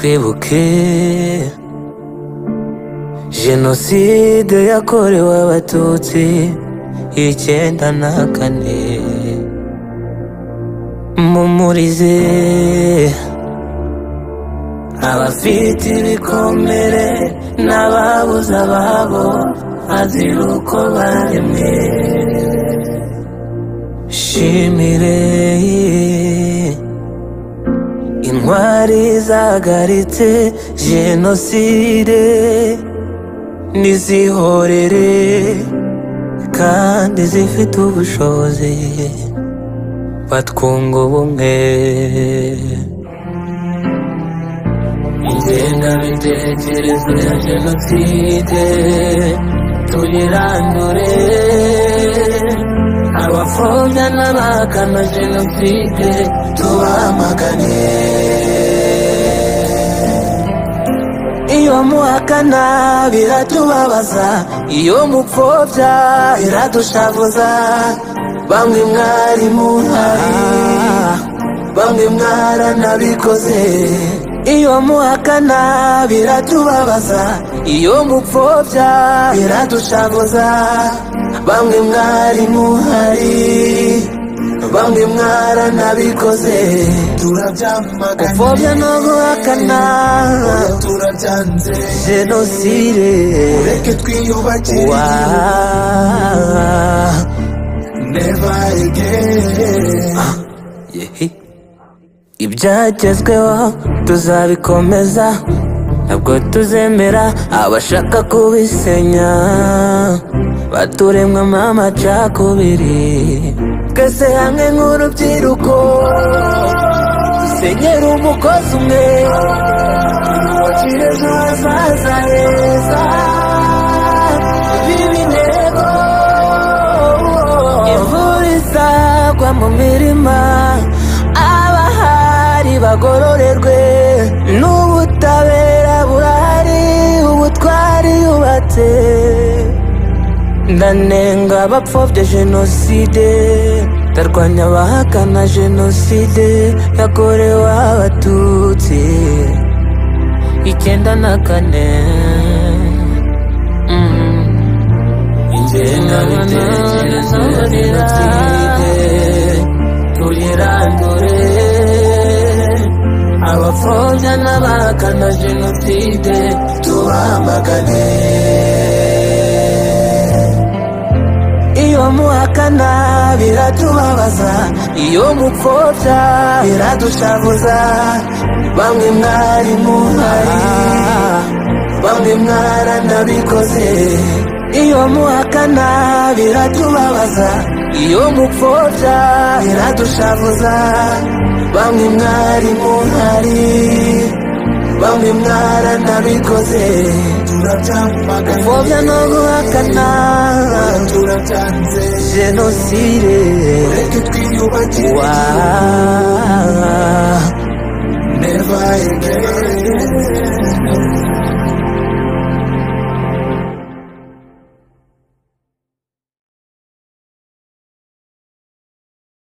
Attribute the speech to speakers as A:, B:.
A: twibuke jenoside yakorewe abatutsi 1994 mumurize abafite ibikomere n'ababuze ababo azira uko baremwe shimire intwari zagaritse jenoside nizihorere kandi zifite ubushobozi batwunga ubumwe ingengabitekerezo ya jenoside tuyirandure abapfobya n'abahakana jenoside tubamagane iyo muhakana biratubabaza iyo mupfobya biradushavuza bamwe mwari muhari bamwe mwaranabikoze iyo muhakana biratubabaza iyo mupfobya biradushavuza bamwe mwari muhari bamwe mwaranabikoze turabyamaganye upfobya no guhakana turabyanze jenoside ureke twiyubakire never again ibyagezweho tuzabikomeza ntabwo tuzemera abashaka kubisenya baturemwamo amacakubiri twese hamwe nk'urubyiruko dusenyera umugozi umwe wakire ejo hazaza heza biba intego imvura izagwa mu mirima abahari bagororerwe n'ubutabera burahari ubutwari yubatse ndanenga abapfobya jenoside ndarwanya abahakana jenoside yakorewe abatutsi 1994 ingengabitekerezo ya jenoside tuyirandure abapfobya n'abahakana jenoside tubamagane iyo muhakana biratubabaza iyo mupfobya biradushavuza bamwe mwari muhari bamwe mwaranabikoze iyo muhakana biratubabaza iyo mupfobya biradushavuza bamwe mwari muhari bamwe mwaranabikoze turabyamaganye upfobya no guhakana turabyanze jenoside ureke twiyubakire